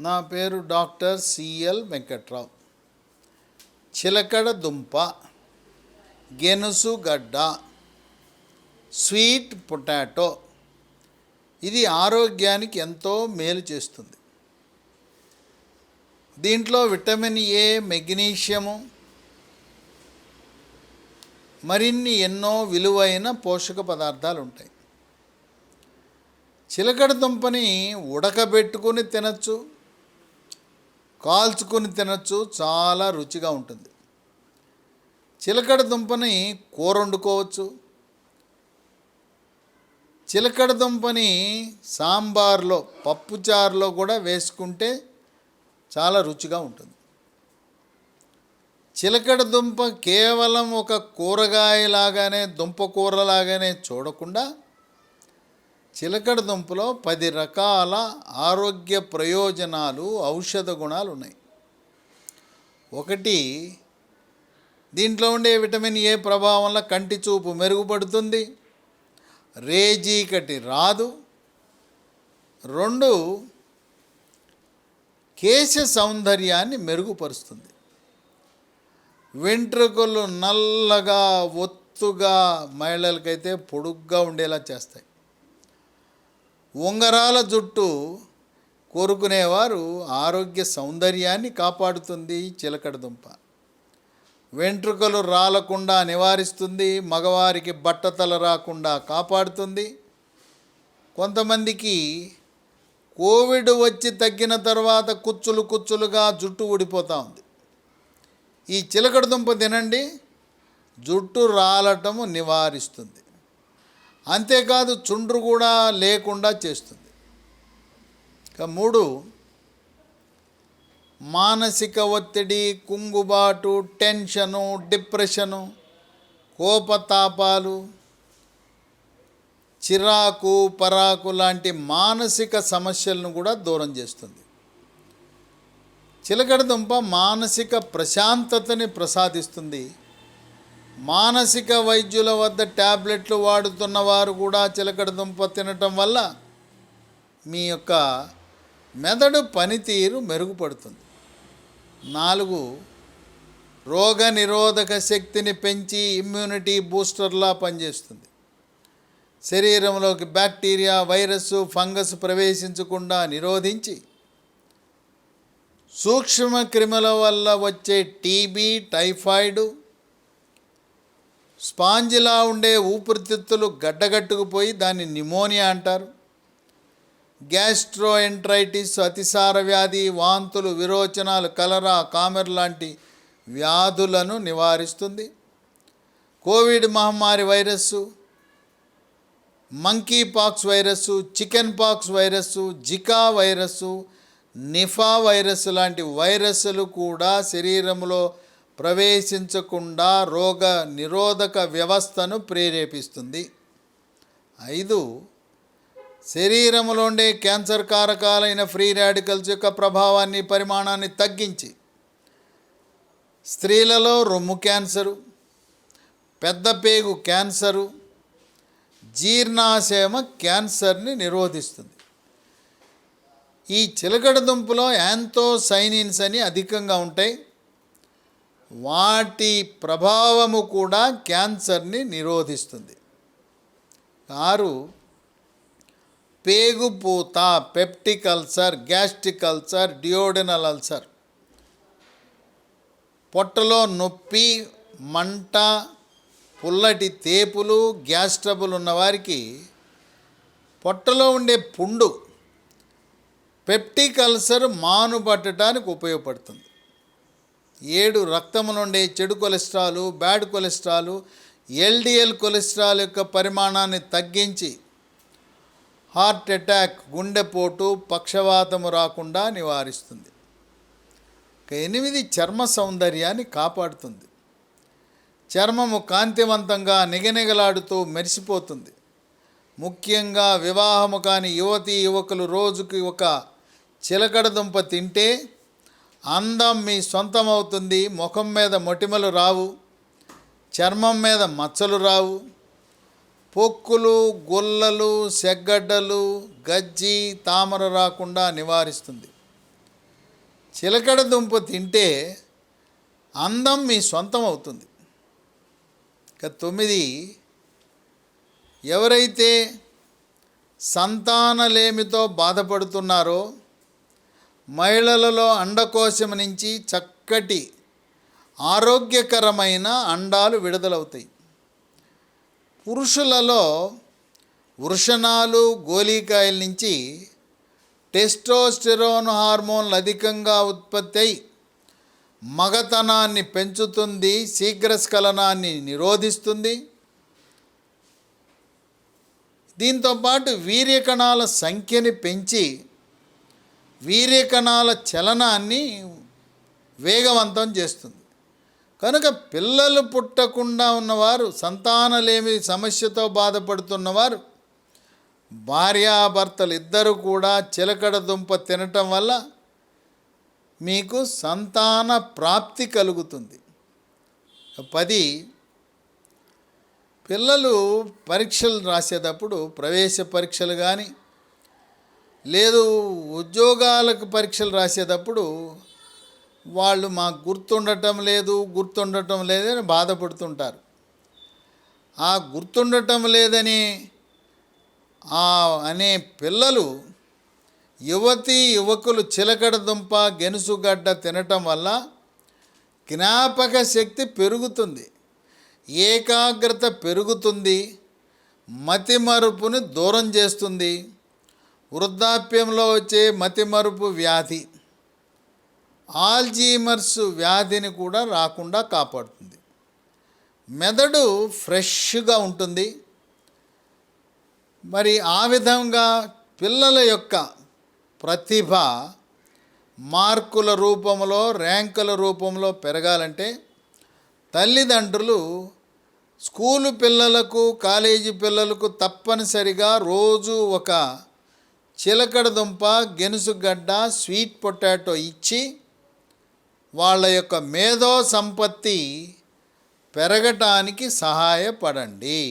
నా పేరు doctor CL Venkatrao. చిలకడ దుంప, గెనుసుగడ్డ, స్వీట్ పొటాటో ఇది ఆరోగ్యానికి ఎంతో మేలు చేస్తుంది. దీంట్లో విటమిన్ ఏ, మెగ్నీషియము, మరిన్ని ఎన్నో విలువైన పోషక పదార్థాలు ఉంటాయి. చిలకడ దుంపని ఉడకబెట్టుకుని తినచ్చు, కాల్చుకుని తినచ్చు, చాలా రుచిగా ఉంటుంది. చిలకడ దుంపని కూర వండుకోవచ్చు. చిలకడ దుంపని సాంబార్లో, పప్పుచారులో కూడా వేసుకుంటే చాలా రుచిగా ఉంటుంది. చిలకడ దుంప కేవలం ఒక కూరగాయలాగానే, దుంప కూరలాగానే చూడకుండా చిలకడ దుంపలో 10 రకాల ఆరోగ్య ప్రయోజనాలు, ఔషధ గుణాలు ఉన్నాయి. ఒకటి, దీంట్లో ఉండే విటమిన్ ఏ ప్రభావం వల్ల కంటి చూపు మెరుగుపడుతుంది, రేజీకటి రాదు. 2, కేశ సౌందర్యాన్ని మెరుగుపరుస్తుంది. వెంట్రుకలు నల్లగా, ఒత్తుగా, మహిళలకైతే పొడుగ్గా ఉండేలా చేస్తాయి. ఉంగరాల జుట్టు కోరుకునేవారు ఆరోగ్య సౌందర్యాన్ని కాపాడుతుంది చిలకడ దుంప. వెంట్రుకలు రాలకుండా నివారిస్తుంది, మగవారికి బట్టతల రాకుండా కాపాడుతుంది. కొంతమందికి కోవిడ్ వచ్చి తగ్గిన తర్వాత కుచ్చులు కుచ్చులుగా జుట్టు ఊడిపోతూ ఉంది. ఈ చిలకడ దుంప తినండి, జుట్టు రాలటము నివారిస్తుంది. అంతేకాదు చుండ్రు కూడా లేకుండా చేస్తుంది. ఇక 3, మానసిక ఒత్తిడి, కుంగుబాటు, టెన్షను, డిప్రెషను, కోపతాపాలు, చిరాకు, పరాకు లాంటి మానసిక సమస్యలను కూడా దూరం చేస్తుంది. చిలకడ దుంప మానసిక ప్రశాంతతని ప్రసాదిస్తుంది. మానసిక వైద్యుల వద్ద ట్యాబ్లెట్లు వాడుతున్న వారు కూడా చిలకడ దుంప తినటం వల్ల మీ యొక్క మెదడు పనితీరు మెరుగుపడుతుంది. 4, రోగ నిరోధక శక్తిని పెంచి ఇమ్యూనిటీ బూస్టర్లా పనిచేస్తుంది. శరీరంలోకి బ్యాక్టీరియా, వైరస్, ఫంగస్ ప్రవేశించకుండా నిరోధించి సూక్ష్మ క్రిముల వల్ల వచ్చే టీబీ, టైఫాయిడ్, స్పాంజిలా ఉండే ఊపిరితిత్తులు గడ్డగట్టుకుపోయి దాన్ని నిమోనియా అంటారు. గ్యాస్ట్రోఎంట్రైటిస్, అతిసార వ్యాధి, వాంతులు, విరోచనాలు, కలరా, కామెర్ లాంటి వ్యాధులను నివారిస్తుంది. కోవిడ్ మహమ్మారి virus, monkey pox virus, chicken pox virus, Zika virus, Nipah virus లాంటి వైరస్సులు కూడా శరీరంలో ప్రవేశించకుండా రోగ నిరోధక వ్యవస్థను ప్రేరేపిస్తుంది. 5, శరీరంలో ఉండే క్యాన్సర్ కారకాలైన ఫ్రీ రాడికల్స్ యొక్క ప్రభావాన్ని, పరిమాణాన్ని తగ్గించి స్త్రీలలో రొమ్ము క్యాన్సరు, పెద్ద పేగు క్యాన్సరు, జీర్ణాశయ క్యాన్సర్ని నిరోధిస్తుంది. ఈ చిలకడ దుంపలో యాంథోసైనిన్స్ అని అధికంగా ఉంటాయి. వాటి ప్రభావము కూడా క్యాన్సర్ని నిరోధిస్తుంది. 6, పేగుపూత, peptic ulcer, gastric ulcer, duodenal ulcer, పొట్టలో నొప్పి, మంట, పుల్లటి తేపులు, గ్యాస్ ట్రబుల్ ఉన్నవారికి పొట్టలో ఉండే పుండు, పెప్టిక్ అల్సర్ మానుపట్టడానికి ఉపయోగపడుతుంది. 7, రక్తము నుండి చెడు cholesterol, bad cholesterol, LDL cholesterol యొక్క పరిమాణాన్ని తగ్గించి హార్ట్ అటాక్, గుండెపోటు, పక్షవాతము రాకుండా నివారిస్తుంది. 8, చర్మ సౌందర్యాన్ని కాపాడుతుంది. చర్మము కాంతివంతంగా నిగనిగలాడుతూ మెరిసిపోతుంది. ముఖ్యంగా వివాహము కాని యువతీ యువకులు రోజుకి ఒక చిలకడ దుంప తింటే అందం మీ సొంతమవుతుంది. ముఖం మీద మొటిమలు రావు, చర్మం మీద మచ్చలు రావు, పొక్కులు, గుల్లలు, సెగ్గడ్డలు, గజ్జి, తామర రాకుండా నివారిస్తుంది. చిలకడ దుంప తింటే అందం మీ సొంతం అవుతుంది. ఇక 9, ఎవరైతే సంతానలేమితో బాధపడుతున్నారో మహిళలలో అండకోశం నుంచి చక్కటి ఆరోగ్యకరమైన అండాలు విడుదలవుతాయి. పురుషులలో వృషణాలు, గోలీకాయల నుంచి టెస్టోస్టెరోన్ హార్మోన్లు అధికంగా ఉత్పత్తి అయి మగతనాన్ని పెంచుతుంది, శీఘ్రస్ఖలనాన్ని నిరోధిస్తుంది. దీంతోపాటు వీర్యకణాల సంఖ్యని పెంచి వీర్యకణాల చలనాన్ని వేగవంతం చేస్తుంది. కనుక పిల్లలు పుట్టకుండా ఉన్నవారు, సంతానలేమి సమస్యతో బాధపడుతున్నవారు, భార్యాభర్తలు ఇద్దరు కూడా చిలకడ దుంప తినటం వల్ల మీకు సంతాన ప్రాప్తి కలుగుతుంది. 10, పిల్లలు పరీక్షలు రాసేటప్పుడు, ప్రవేశ పరీక్షలు కానీ లేదు ఉద్యోగాలకు పరీక్షలు రాసేటప్పుడు వాళ్ళు మాకు గుర్తుండటం లేదని బాధపడుతుంటారు. ఆ గుర్తుండటం లేదని అనే పిల్లలు, యువకులు చిలకడ దుంప, గెనుసుగడ్డ తినటం వల్ల జ్ఞాపక శక్తి పెరుగుతుంది, ఏకాగ్రత పెరుగుతుంది, మతిమరుపుని దూరం చేస్తుంది. వృద్ధాప్యంలో వచ్చే మతిమరుపు వ్యాధి, ఆల్జీమర్స్ వ్యాధిని కూడా రాకుండా కాపాడుతుంది. మెదడు ఫ్రెష్గా ఉంటుంది. మరి ఆ విధంగా పిల్లల యొక్క ప్రతిభ మార్కుల రూపంలో, ర్యాంకుల రూపంలో పెరగాలంటే తల్లిదండ్రులు స్కూలు పిల్లలకు, కాలేజీ పిల్లలకు తప్పనిసరిగా రోజు ఒక చిలకడ దుంప, గెనుసుగడ్డ, స్వీట్ పొటాటో ఇచ్చి వాళ్ళ యొక్క మేధో సంపత్తి పెరగటానికి సహాయపడండి.